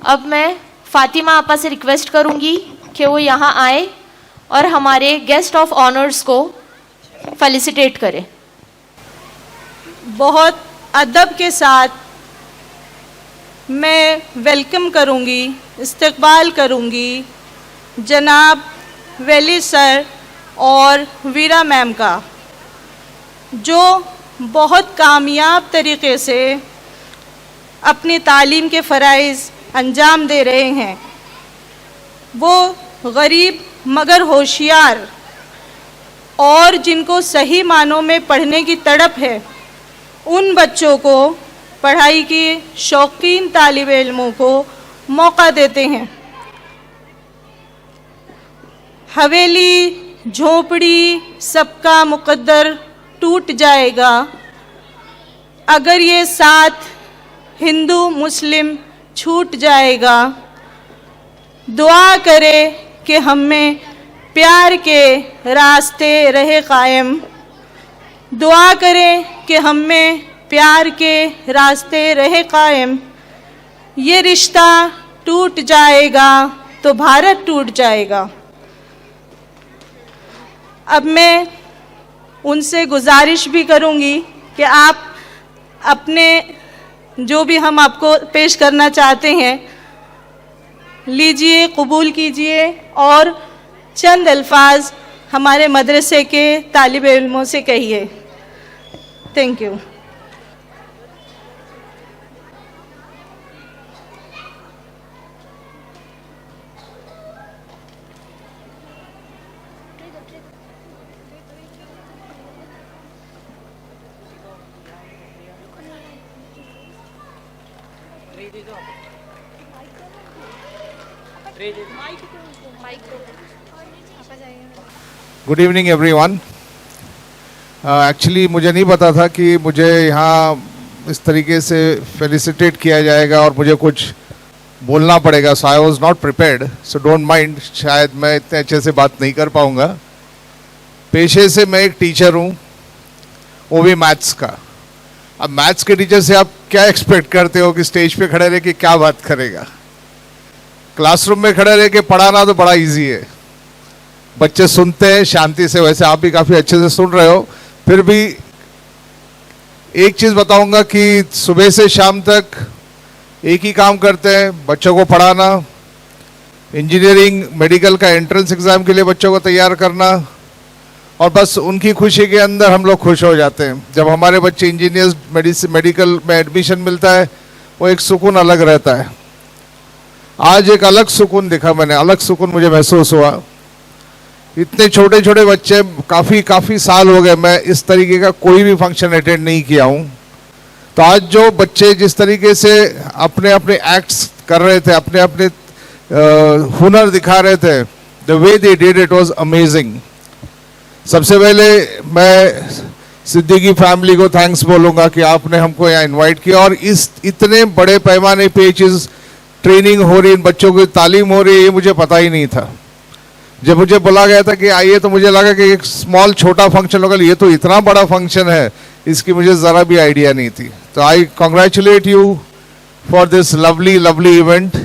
अब मैं फातिमा आपा से रिक्वेस्ट करूंगी कि वो यहाँ आए और हमारे गेस्ट ऑफ ऑनर्स को फेलिसिटेट करें। बहुत अदब के साथ मैं वेलकम करूंगी, इस्तकबाल करूंगी जनाब वली सर और वीरा मैम का, जो बहुत कामयाब तरीके से अपनी तालीम के फ़राइज़ अंजाम दे रहे हैं। वो गरीब मगर होशियार और जिनको सही मानों में पढ़ने की तड़प है, उन बच्चों को, पढ़ाई की शौकीन तालिब इल्मों को मौका देते हैं। हवेली झोपड़ी सबका मुकद्दर टूट जाएगा अगर ये साथ हिंदू मुस्लिम छूट जाएगा। दुआ करे कि हम में प्यार के रास्ते रहे कायम, दुआ करें कि हम में प्यार के रास्ते रहे कायम। ये रिश्ता टूट जाएगा तो भारत टूट जाएगा। अब मैं उनसे गुजारिश भी करूंगी कि आप अपने जो भी हम आपको पेश करना चाहते हैं लीजिए, कबूल कीजिए और चंद अल्फाज हमारे मदरसे के तालिब इल्मों से कहिए। Thank you. Good evening everyone. Actually मुझे नहीं पता था कि मुझे यहाँ इस तरीके से फेलिसिटेट किया जाएगा और मुझे कुछ बोलना पड़ेगा। So I was not prepared, so don't mind. शायद मैं इतने अच्छे से बात नहीं कर पाऊँगा। पेशे से मैं एक टीचर हूँ, वो भी मैथ्स का। अब मैथ्स के टीचर से आप क्या एक्सपेक्ट करते हो कि स्टेज पे खड़े रह के क्या बात करेगा। क्लासरूम में खड़े रह के पढ़ाना तो बड़ा इजी है, बच्चे सुनते हैं शांति से। वैसे आप भी काफ़ी अच्छे से सुन रहे हो। फिर भी एक चीज़ बताऊंगा कि सुबह से शाम तक एक ही काम करते हैं, बच्चों को पढ़ाना, इंजीनियरिंग मेडिकल का एंट्रेंस एग्ज़ाम के लिए बच्चों को तैयार करना, और बस उनकी खुशी के अंदर हम लोग खुश हो जाते हैं। जब हमारे बच्चे इंजीनियर्स मेडिकल में एडमिशन मिलता है, वो एक सुकून अलग रहता है। आज एक अलग सुकून दिखा मैंने, अलग सुकून मुझे महसूस हुआ। इतने छोटे छोटे बच्चे, काफ़ी साल हो गए मैं इस तरीके का कोई भी फंक्शन अटेंड नहीं किया हूँ। तो आज जो बच्चे जिस तरीके से अपने अपने एक्ट्स कर रहे थे, अपने अपने हुनर दिखा रहे थे, the way they did it was amazing. सबसे पहले मैं सिद्दीकी फैमिली को थैंक्स बोलूँगा कि आपने हमको यहाँ इनवाइट किया और इस इतने बड़े पैमाने पे चीज़ ट्रेनिंग हो रही, इन बच्चों की तालीम हो रही है, ये मुझे पता ही नहीं था। जब मुझे बोला गया था कि आइए, तो मुझे लगा कि एक स्मॉल छोटा फंक्शन होगा, ये तो इतना बड़ा फंक्शन है, इसकी मुझे ज़रा भी आइडिया नहीं थी। तो I congratulate you for this lovely lovely event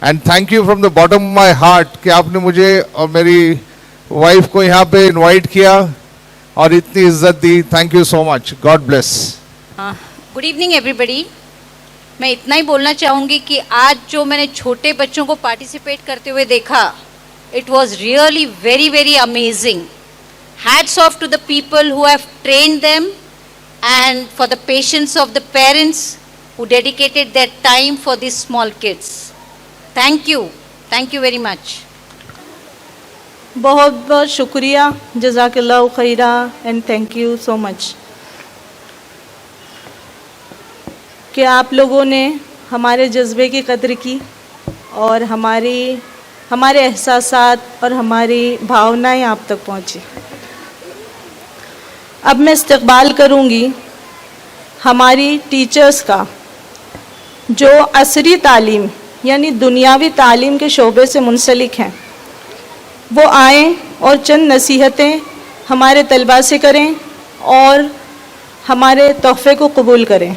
and thank you from the bottom of my heart कि आपने मुझे और मेरी वाइफ को यहाँ पे इन्वाइट किया और इतनी इज्जत दी। Thank you so much, God bless. Good evening everybody. मैं इतना ही बोलना चाहूँगी कि आज जो मैंने छोटे बच्चों को पार्टिसिपेट करते हुए देखा, it was really very amazing. Hats off to the people who have trained them and for the patience of the parents who dedicated their time for these small kids. Thank you very much. बहुत बहुत शुक्रिया, जज़ाकल्लाहु खैरा and thank you so much कि आप लोगों ने हमारे जज्बे की कदर की और हमारे एहसासात और हमारी भावनाएं आप तक पहुंची। अब मैं इस्तकबाल करूंगी हमारी टीचर्स का, जो असरी तालीम यानी दुनियावी तालीम के शोबे से मुंसलिक हैं। वो आएँ और चंद नसीहतें हमारे तलबा से करें और हमारे तोहफ़े को कबूल करें।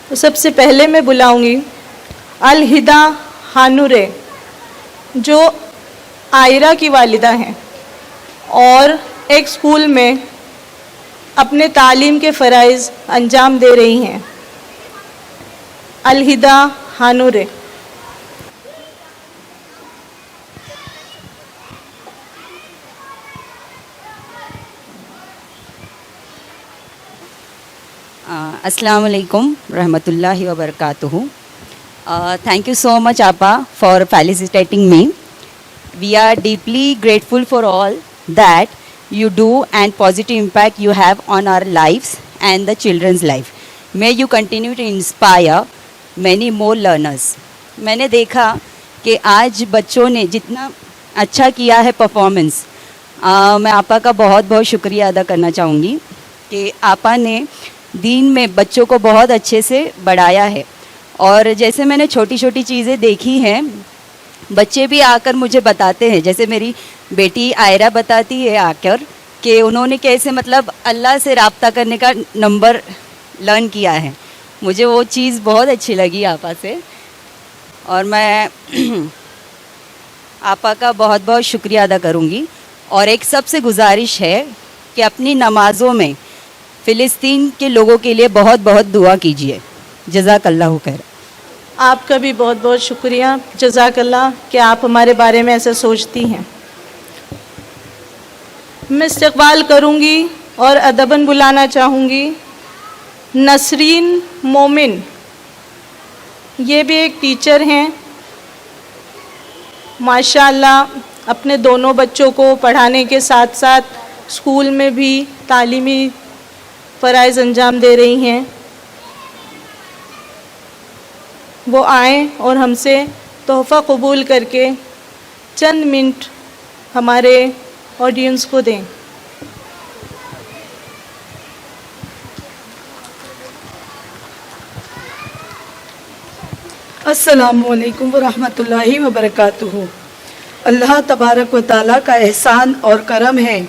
तो सबसे पहले मैं बुलाऊंगी अलहिदा हानूरे, जो आयरा की वालिदा हैं और एक स्कूल में अपने तालीम के फ़राइज़ अंजाम दे रही हैं। अलहिदा हानूरे। Assalamu alaikum rahmatullahi wa barakatuhu. Thank you so much, Appa, for felicitating me. We are deeply grateful for all that you do and positive impact you have on our lives and the children's life. May you continue to inspire many more learners. मैंने देखा कि आज बच्चों ने जितना अच्छा किया है परफॉर्मेंस, मैं आपा का बहुत बहुत शुक्रिया अदा करना चाहूँगी कि आपा ने दीन में बच्चों को बहुत अच्छे से बढ़ाया है। और जैसे मैंने छोटी छोटी चीज़ें देखी हैं, बच्चे भी आकर मुझे बताते हैं, जैसे मेरी बेटी आयरा बताती है आकर कि उन्होंने कैसे मतलब अल्लाह से राब्ता करने का नंबर लर्न किया है। मुझे वो चीज़ बहुत अच्छी लगी आपा से, और मैं आपा का बहुत बहुत शुक्रिया अदा करूँगी। और एक सबसे गुजारिश है कि अपनी नमाज़ों में फ़िलिस्तीन के लोगों के लिए बहुत बहुत दुआ कीजिए। जज़ाकल्लाहु खैर। आपका भी बहुत बहुत शुक्रिया, जज़ाकल्लाह, कि आप हमारे बारे में ऐसा सोचती हैं। मैं इस्तक़बाल करूँगी और अदबन बुलाना चाहूँगी नसरीन मोमिन। ये भी एक टीचर हैं, माशाअल्लाह अपने दोनों बच्चों को पढ़ाने के साथ साथ स्कूल में भी तालीमी फ़राइज़ अंजाम दे रही हैं। वो आएँ और हमसे तोहफ़ा कबूल करके चंद मिनट हमारे ऑडियंस को दें। अस्सलामुअलैकुम वरहमतुल्लाहि वबरकातुहू। अल्लाह तबारक व तआला का एहसान और करम है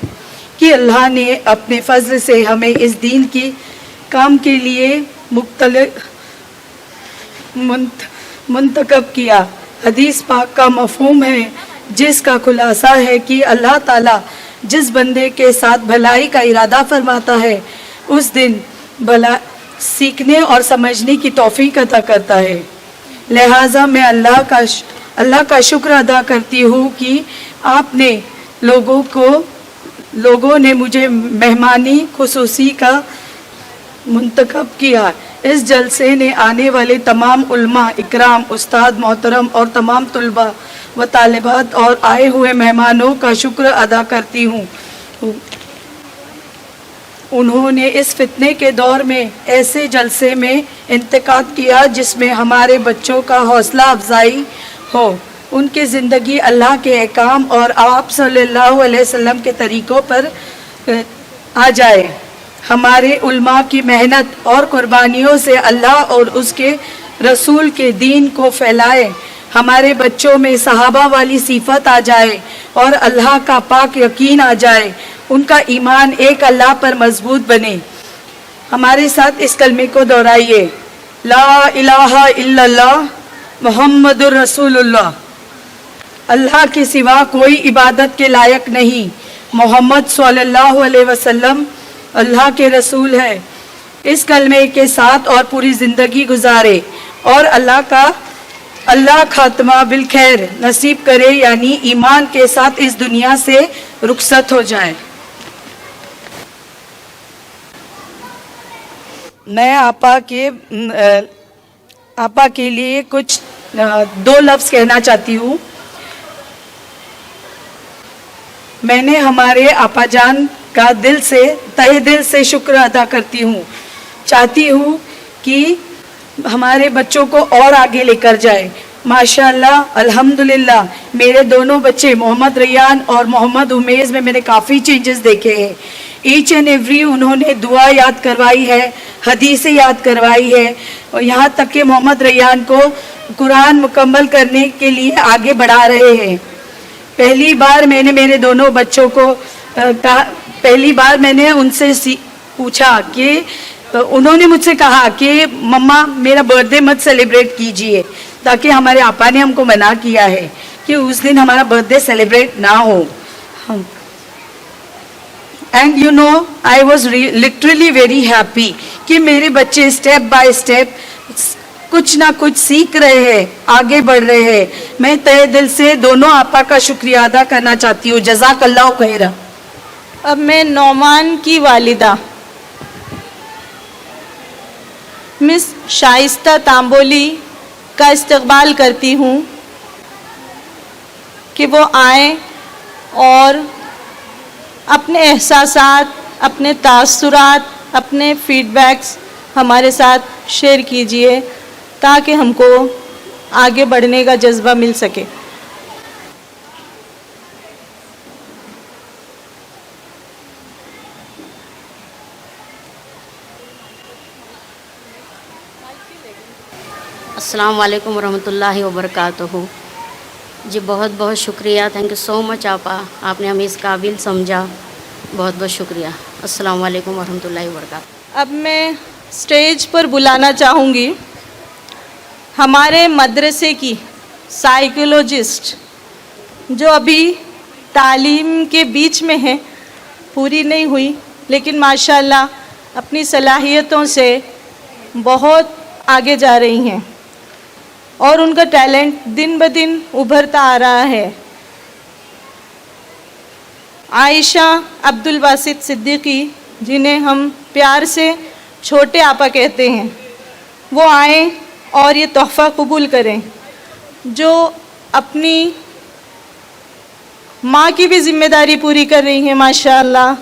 कि अल्लाह ने अपने फ़ज़ल से हमें इस दीन की काम के लिए मुंतखब किया। हदीस पाक का मफ़हूम है जिसका खुलासा है कि अल्लाह ताला जिस बंदे के साथ भलाई का इरादा फरमाता है उस दिन भला सीखने और समझने की तौफीक अता करता है। लिहाजा मैं अल्लाह का शुक्र अदा करती हूँ कि आपने लोगों ने मुझे मेहमानी खुसूसी का मुंतखब किया। इस जलसे ने आने वाले तमाम उल्मा इकराम, उस्ताद मोहतरम और तमाम तुलबा व तालिबात और आए हुए मेहमानों का शुक्र अदा करती हूँ। उन्होंने इस फितने के दौर में ऐसे जलसे में इंतकाद किया जिसमें हमारे बच्चों का हौसला अफजाई हो, उनकी ज़िंदगी अल्लाह के अहकाम और आप सल्लल्लाहु अलैहि वसल्लम के तरीक़ों पर आ जाए। हमारे उल्मा की मेहनत और कुर्बानियों से अल्लाह और उसके रसूल के दीन को फैलाए। हमारे बच्चों में सहाबा वाली सिफत आ जाए और अल्लाह का पाक यकीन आ जाए, उनका ईमान एक अल्लाह पर मजबूत बने। हमारे साथ इस कलमे को दोहराइए, ला इलाहा इल्लल्लाह मुहम्मदुर रसूलुल्लाह। अल्लाह के सिवा कोई इबादत के लायक नहीं। मोहम्मद सल्लल्लाहु अलैहि वसल्लम अल्लाह के रसूल है। इस कलमे के साथ और पूरी ज़िंदगी गुजारे और अल्लाह खात्मा बिल खैर नसीब करे, यानी ईमान के साथ इस दुनिया से रुखसत हो जाए। मैं आपा के लिए कुछ दो लफ्ज़ कहना चाहती हूँ। मैंने हमारे आपा जान का तहे दिल से शुक्र अदा करती हूँ। चाहती हूँ कि हमारे बच्चों को और आगे लेकर जाए। माशाअल्लाह अल्हम्दुलिल्लाह मेरे दोनों बच्चे मोहम्मद रैयान और मोहम्मद उमेज़ में मैंने काफ़ी चेंजेस देखे हैं। ईच एंड एवरी उन्होंने दुआ याद करवाई है, हदीसें याद करवाई है, और यहाँ तक कि मोहम्मद रैयान को कुरान मुकम्मल करने के लिए आगे बढ़ा रहे हैं। पहली बार मैंने मेरे दोनों बच्चों को पहली बार मैंने उनसे पूछा कि उन्होंने मुझसे कहा कि मम्मा मेरा बर्थडे मत सेलिब्रेट कीजिए, ताकि हमारे आपा ने हमको मना किया है कि उस दिन हमारा बर्थडे सेलिब्रेट ना हो। And you know I was literally very happy कि मेरे बच्चे स्टेप बाय स्टेप कुछ ना कुछ सीख रहे हैं, आगे बढ़ रहे हैं। मैं तहे दिल से दोनों आपा का शुक्रिया अदा करना चाहती हूँ। जज़ाकल्लाह खैरा। अब मैं नौमान की वालिदा मिस शाइस्ता तांबोली का इस्तकबाल करती हूँ कि वो आए और अपने एहसासात, अपने तासुरात, अपने फीडबैक्स हमारे साथ शेयर कीजिए ताकि हमको आगे बढ़ने का जज्बा मिल सके। अस्सलाम वालेकुम वरहमतुल्लाहि वबरकातुहू। जी बहुत बहुत शुक्रिया, थैंक यू सो मच आपा, आपने हमें इस काबिल समझा, बहुत बहुत शुक्रिया। अस्सलाम वालेकुम वरहमतुल्लाहि वबरकातुहू। अब मैं स्टेज पर बुलाना चाहूँगी हमारे मदरसे की साइकोलॉजिस्ट जो अभी तालीम के बीच में है, पूरी नहीं हुई, लेकिन माशाल्लाह अपनी सलाहियतों से बहुत आगे जा रही हैं और उनका टैलेंट दिन ब दिन उभरता आ रहा है। आयशा अब्दुल बासित सिद्दीकी, जिन्हें हम प्यार से छोटे आपा कहते हैं, वो आए और ये तोहफ़ा कबूल करें जो अपनी माँ की भी ज़िम्मेदारी पूरी कर रही हैं माशाअल्लाह,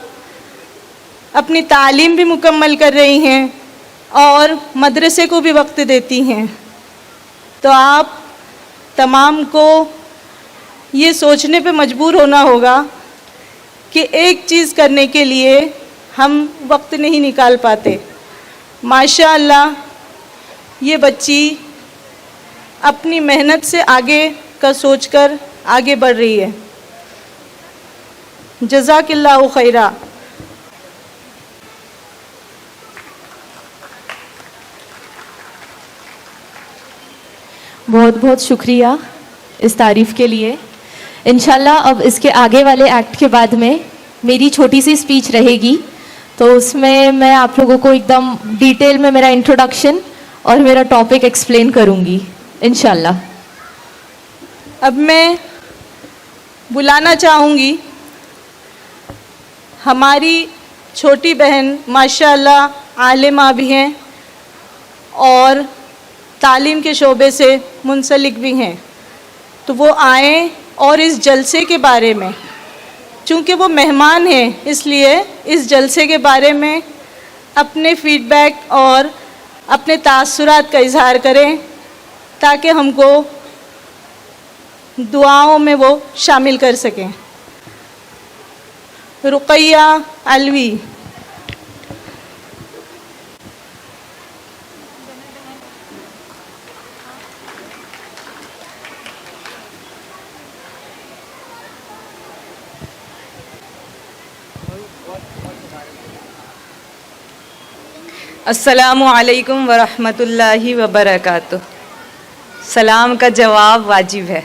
अपनी तालीम भी मुकम्मल कर रही हैं और मदरसे को भी वक्त देती हैं। तो आप तमाम को ये सोचने पे मजबूर होना होगा कि एक चीज़ करने के लिए हम वक्त नहीं निकाल पाते। माशाअल्लाह ये बच्ची अपनी मेहनत से आगे का सोचकर आगे बढ़ रही है। जज़ाकिल्लाहु खैरा। बहुत बहुत शुक्रिया इस तारीफ़ के लिए। इंशाल्लाह अब इसके आगे वाले एक्ट के बाद में मेरी छोटी सी स्पीच रहेगी, तो उसमें मैं आप लोगों को एकदम डिटेल में मेरा इंट्रोडक्शन और मेरा टॉपिक एक्सप्लेन करूंगी इंशाल्लाह। अब मैं बुलाना चाहूँगी हमारी छोटी बहन, माशाअल्लाह आलिमा भी हैं और तालीम के शोबे से मुंसलिक भी हैं, तो वो आए और इस जलसे के बारे में, चूँकि वो मेहमान हैं, इसलिए इस जलसे के बारे में अपने फीडबैक और अपने तासुरात का इजहार करें ताकि हमको दुआओं में वो शामिल कर सकें। रुक़ैया अलवी। अस्सलामु अलैकुम वरहमतुल्लाहि वबरकातुह। सलाम का जवाब वाजिब है,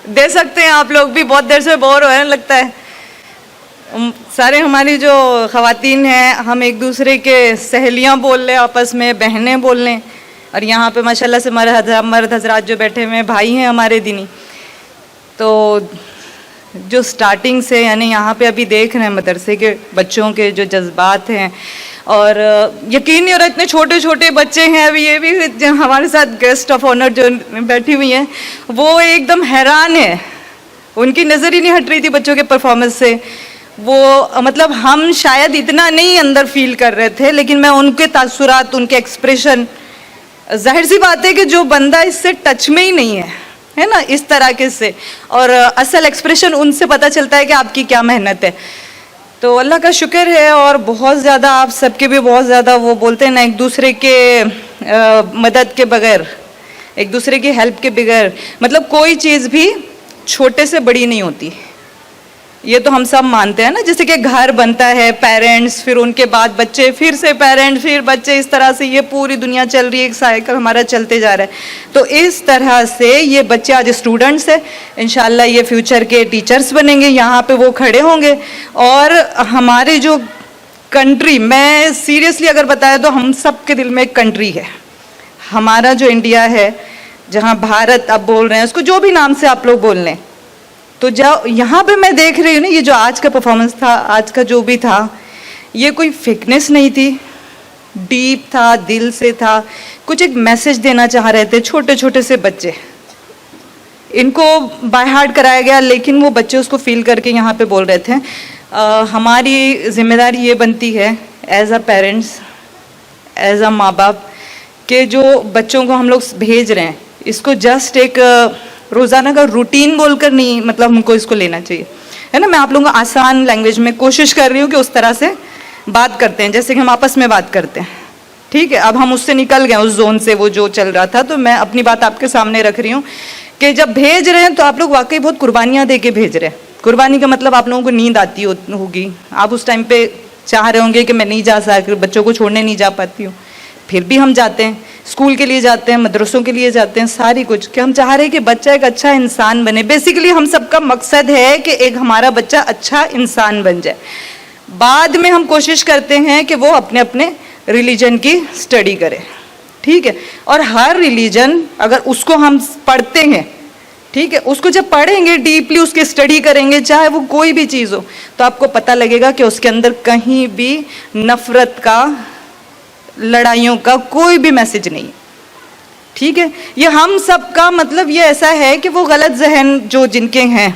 दे सकते हैं आप लोग भी। बहुत देर से बोर होने लगता है। सारे हमारी जो ख़वातीन हैं, हम एक दूसरे के सहेलियां बोल लें, आपस में बहनें बोल लें, और यहाँ पे माशाल्लाह से मर्द हजरात जो बैठे हुए हैं भाई हैं हमारे दीनी। तो जो स्टार्टिंग से यानी यहाँ पे अभी देख रहे हैं मदरसे के बच्चों के जो जज्बात हैं, और यकीन नहीं हो रहा इतने छोटे छोटे बच्चे हैं। अभी ये भी जो हमारे साथ गेस्ट ऑफ ऑनर जो बैठी हुई हैं वो एकदम हैरान है, उनकी नज़र ही नहीं हट रही थी बच्चों के परफॉर्मेंस से। वो मतलब हम शायद इतना नहीं अंदर फील कर रहे थे, लेकिन मैं उनके तासुरात, उनके एक्सप्रेशन, जाहिर सी बात है कि जो बंदा इससे टच में ही नहीं है ना इस तरह के से, और असल एक्सप्रेशन उनसे पता चलता है कि आपकी क्या मेहनत है। तो अल्लाह का शुक्र है, और बहुत ज़्यादा आप सबके भी बहुत ज़्यादा वो बोलते हैं ना, एक दूसरे के मदद के बगैर, एक दूसरे की हेल्प के बगैर मतलब कोई चीज़ भी छोटे से बड़ी नहीं होती। ये तो हम सब मानते हैं ना, जैसे कि घर बनता है, पेरेंट्स, फिर उनके बाद बच्चे, फिर से पेरेंट्स, फिर बच्चे, इस तरह से ये पूरी दुनिया चल रही है, एक साइकिल हमारा चलते जा रहा है। तो इस तरह से ये बच्चे आज स्टूडेंट्स हैं, इंशाल्लाह ये फ्यूचर के टीचर्स बनेंगे, यहाँ पे वो खड़े होंगे। और हमारे जो कंट्री, मैं सीरियसली अगर बताया तो हम सब के दिल में एक कंट्री है, हमारा जो इंडिया है, जहाँ भारत आप बोल रहे हैं, उसको जो भी नाम से आप लोग बोल लें, तो जब यहाँ पे मैं देख रही हूँ ना, ये जो आज का परफॉर्मेंस था, आज का जो भी था, ये कोई फेकनेस नहीं थी, डीप था, दिल से था, कुछ एक मैसेज देना चाह रहे थे। छोटे छोटे से बच्चे, इनको बाय हार्ट कराया गया, लेकिन वो बच्चे उसको फील करके यहाँ पे बोल रहे थे। हमारी जिम्मेदारी ये बनती है as a parents, as a माँ बाप, के जो बच्चों को हम लोग भेज रहे हैं, इसको जस्ट एक रोज़ाना का रूटीन बोलकर नहीं, मतलब हमको इसको लेना चाहिए, है ना। मैं आप लोगों को आसान लैंग्वेज में कोशिश कर रही हूँ कि उस तरह से बात करते हैं जैसे कि हम आपस में बात करते हैं, ठीक है। अब हम उससे निकल गए, उस जोन से, वो जो चल रहा था, तो मैं अपनी बात आपके सामने रख रही हूँ कि जब भेज रहे हैं तो आप लोग वाकई बहुत कुर्बानियाँ दे के भेज रहे हैं। कुर्बानी का मतलब आप लोगों को नींद आती होगी, आप उस टाइम पे चाह रहे होंगे कि मैं नहीं जा सकती, बच्चों को छोड़ने नहीं जा पाती हूँ, फिर भी हम जाते हैं, स्कूल के लिए जाते हैं, मदरसों के लिए जाते हैं, सारी कुछ, कि हम चाह रहे हैं कि बच्चा एक अच्छा इंसान बने। बेसिकली हम सबका मकसद है कि एक हमारा बच्चा अच्छा इंसान बन जाए। बाद में हम कोशिश करते हैं कि वो अपने अपने रिलीजन की स्टडी करे, ठीक है। और हर रिलीजन अगर उसको हम पढ़ते हैं, ठीक है, उसको जब पढ़ेंगे, डीपली उसकी स्टडी करेंगे, चाहे वो कोई भी चीज़ हो, तो आपको पता लगेगा कि उसके अंदर कहीं भी नफरत का, लड़ाइयों का कोई भी मैसेज नहीं, ठीक है। ये हम सब का मतलब ये ऐसा है कि वो गलत जहन जो जिनके हैं,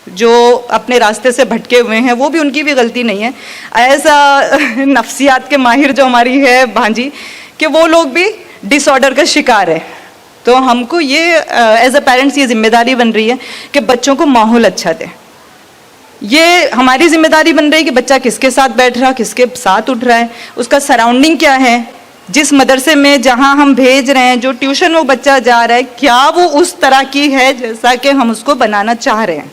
जो अपने रास्ते से भटके हुए हैं, वो भी, उनकी भी गलती नहीं है। ऐसा नफ्सियात के माहिर जो हमारी है भांजी, कि वो लोग भी डिसऑर्डर का शिकार है। तो हमको ये एज अ पेरेंट्स ये जिम्मेदारी बन रही है कि बच्चों को माहौल अच्छा दें। ये हमारी जिम्मेदारी बन रही है कि बच्चा किसके साथ बैठ रहा, किसके साथ उठ रहा है, उसका सराउंडिंग क्या है, जिस मदरसे में जहाँ हम भेज रहे हैं, जो ट्यूशन वो बच्चा जा रहा है, क्या वो उस तरह की है जैसा कि हम उसको बनाना चाह रहे हैं।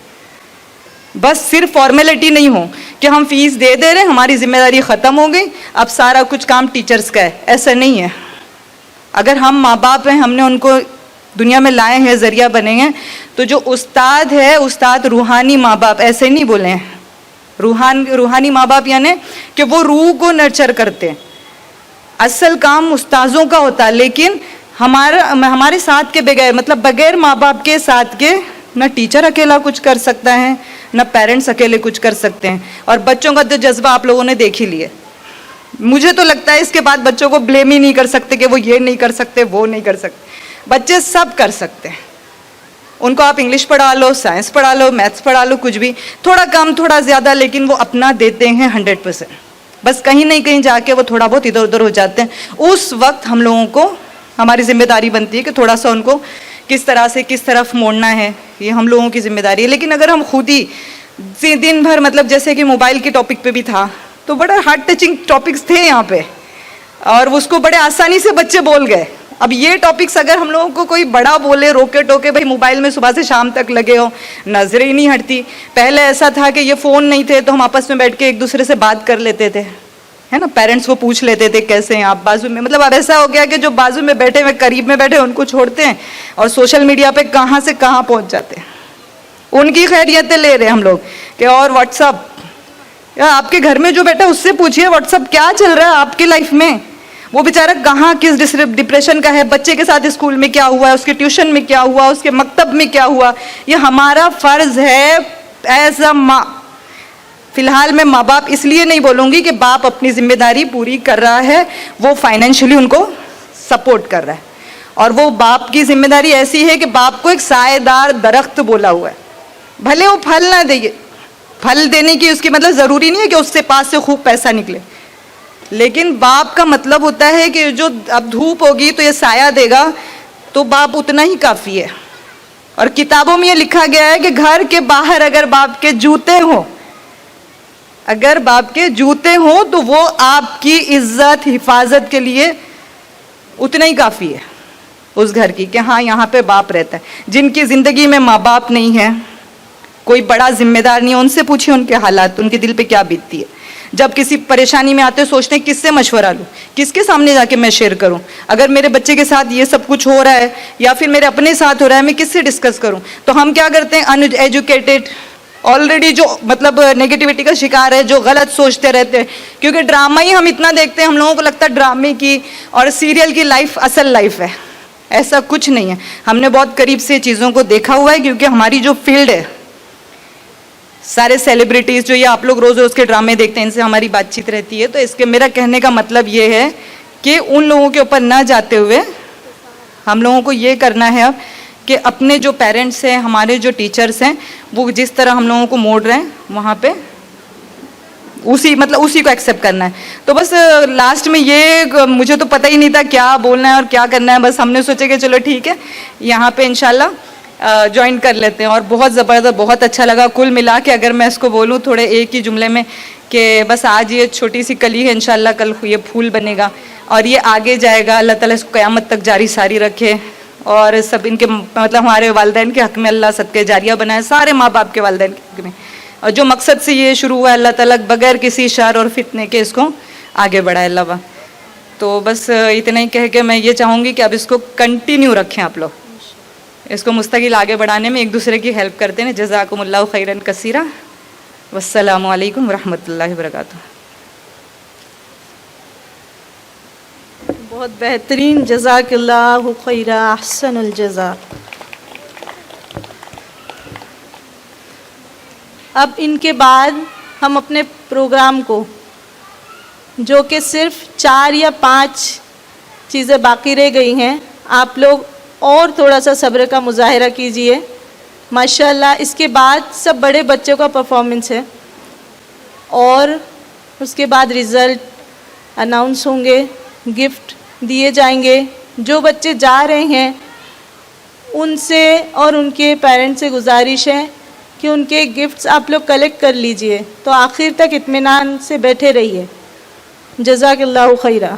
बस सिर्फ फॉर्मेलिटी नहीं हो कि हम फीस दे रहे हैं, हमारी जिम्मेदारी ख़त्म हो गई, अब सारा कुछ काम टीचर्स का है, ऐसा नहीं है। अगर हम माँ बाप हैं, हमने उनको दुनिया में लाए हैं, ज़रिया बने हैं, तो जो उस्ताद है, उस्ताद रूहानी माँ बाप, ऐसे नहीं बोले हैं, रूहानी माँ बाप यानी कि वो रूह को नर्चर करते हैं। असल काम उस्ताजों का होता है, लेकिन हमारे साथ के बगैर, मतलब बगैर माँ बाप के साथ के, ना टीचर अकेला कुछ कर सकता है, ना पेरेंट्स अकेले कुछ कर सकते हैं। और बच्चों का तो जज्बा आप लोगों ने देख ही लिया। मुझे तो लगता है इसके बाद बच्चों को ब्लेम ही नहीं कर सकते कि वो ये नहीं कर सकते, वो नहीं कर सकते। बच्चे सब कर सकते हैं, उनको आप इंग्लिश पढ़ा लो, साइंस पढ़ा लो, मैथ्स पढ़ा लो, कुछ भी, थोड़ा कम थोड़ा ज़्यादा, लेकिन वो अपना देते हैं 100%। बस कहीं नहीं कहीं जाके वो थोड़ा बहुत इधर उधर हो जाते हैं। उस वक्त हम लोगों को, हमारी जिम्मेदारी बनती है कि थोड़ा सा उनको किस तरह से किस तरफ मोड़ना है, ये हम लोगों की जिम्मेदारी है। लेकिन अगर हम खुद ही दिन भर, मतलब जैसे कि मोबाइल के टॉपिक पे भी था, तो बड़ा हार्ट टचिंग टॉपिक्स थे यहाँ पे, और उसको बड़े आसानी से बच्चे बोल गए। अब ये टॉपिक्स अगर हम लोगों को कोई बड़ा बोले, रोके टोके, भाई मोबाइल में सुबह से शाम तक लगे हो, नजरें ही नहीं हटती। पहले ऐसा था कि ये फ़ोन नहीं थे तो हम आपस में बैठ के एक दूसरे से बात कर लेते थे, है ना, पेरेंट्स को पूछ लेते थे कैसे हैं आप, बाजू में, मतलब अब ऐसा हो गया कि जो बाजू में बैठे हुए, करीब में बैठे, उनको छोड़ते हैं और सोशल मीडिया पे कहाँ से कहाँ पहुँच जाते हैं, उनकी खैरियतें ले रहे हैं हम लोग। कि और व्हाट्सअप, या आपके घर में जो बैठा है उससे पूछिए व्हाट्सअप क्या चल रहा है आपकी लाइफ में, वो बेचारा कहाँ किस डिप्रेशन का है, बच्चे के साथ स्कूल में क्या हुआ है, उसके ट्यूशन में क्या हुआ, उसके मकतब में क्या हुआ। ये हमारा फर्ज है एज अ माँ। फिलहाल मैं माँ बाप इसलिए नहीं बोलूँगी कि बाप अपनी जिम्मेदारी पूरी कर रहा है, वो फाइनेंशियली उनको सपोर्ट कर रहा है, और वो बाप की जिम्मेदारी ऐसी है कि बाप को एक साएदार दरख्त बोला हुआ है, भले वो फल ना दे, फल देने की उसकी मतलब ज़रूरी नहीं है कि उससे पास से खूब पैसा निकले, लेकिन बाप का मतलब होता है कि जो अब धूप होगी तो ये साया देगा, तो बाप उतना ही काफ़ी है। और किताबों में ये लिखा गया है कि घर के बाहर अगर बाप के जूते हों, अगर बाप के जूते हों, तो वो आपकी इज्जत, हिफाजत के लिए उतना ही काफ़ी है उस घर की, कि हाँ यहाँ पे बाप रहता है। जिनकी ज़िंदगी में माँ बाप नहीं है, कोई बड़ा जिम्मेदार नहीं है, उनसे पूछिए उनके हालात, उनके दिल पे क्या बीतती है। जब किसी परेशानी में आते हैं सोचते हैं किससे मशवरा लूँ, किसके सामने जाके मैं शेयर करूँ। अगर मेरे बच्चे के साथ ये सब कुछ हो रहा है या फिर मेरे अपने साथ हो रहा है, मैं किससे डिस्कस करूँ। तो हम क्या करते हैं, अनएजुकेटेड, ऑलरेडी जो मतलब नेगेटिविटी का शिकार है, जो गलत सोचते रहते हैं, क्योंकि ड्रामा ही हम इतना देखते हैं, हम लोगों को लगता है ड्रामे की और सीरियल की लाइफ असल लाइफ है। ऐसा कुछ नहीं है। हमने बहुत करीब से चीज़ों को देखा हुआ है, क्योंकि हमारी जो फील्ड है, सारे सेलिब्रिटीज़ जो ये आप लोग रोज़ रोज़ के ड्रामे देखते हैं, इनसे हमारी बातचीत रहती है। तो इसके मेरा कहने का मतलब ये है कि उन लोगों के ऊपर ना जाते हुए हम लोगों को ये करना है अब कि अपने जो पेरेंट्स हैं, हमारे जो टीचर्स हैं, वो जिस तरह हम लोगों को मोड़ रहे हैं वहाँ पे उसी को एक्सेप्ट करना है। तो बस लास्ट में ये, मुझे तो पता ही नहीं था क्या बोलना है और क्या करना है, बस हमने सोचा कि चलो ठीक है यहाँ पे इंशाल्लाह ज्वाइन कर लेते हैं। और बहुत ज़बरदस्त, बहुत अच्छा लगा। कुल मिला के अगर मैं इसको बोलूँ थोड़े एक ही जुमले में कि बस आज ये छोटी सी कली है, इंशाल्लाह कल ये फूल बनेगा और ये आगे जाएगा। अल्लाह ताला इसको क़यामत तक जारी सारी रखे और सब इनके मतलब हमारे वालिदैन के हक़ में अल्लाह सदक़े जारिया बनाए, सारे माँ बाप के वालिदैन के हक़ में। और जो मकसद से ये शुरू हुआ है, अल्लाह ताला बगैर किसी शर और फितने के इसको आगे बढ़ाए अल्लाह। तो बस इतना ही कह के मैं ये चाहूँगी कि अब इसको कंटिन्यू रखें आप लोग, इसको मुस्तकिल आगे बढ़ाने में एक दूसरे की हेल्प करते हैं। जज़ाकुमुल्लाहु खैरन कसीरा। वस्सलामु अलैकुम रहमतुल्लाहि व बरकातुहू। बहुत बेहतरीन, जज़ाकल्लाहु खैरा, अहसनुल जज़ा। अब इनके बाद हम अपने प्रोग्राम को, जो कि सिर्फ 4 या 5 चीज़ें बाकी रह गई हैं, आप लोग और थोड़ा सा सब्र का मुजाहिरा कीजिए। माशाल्लाह इसके बाद सब बड़े बच्चों का परफॉर्मेंस है और उसके बाद रिज़ल्ट अनाउंस होंगे, गिफ्ट दिए जाएंगे। जो बच्चे जा रहे हैं उनसे और उनके पेरेंट्स से गुजारिश है कि उनके गिफ्ट्स आप लोग कलेक्ट कर लीजिए, तो आखिर तक इत्मीनान से बैठे रहिए। जज़ाकल्लाहु खैरा।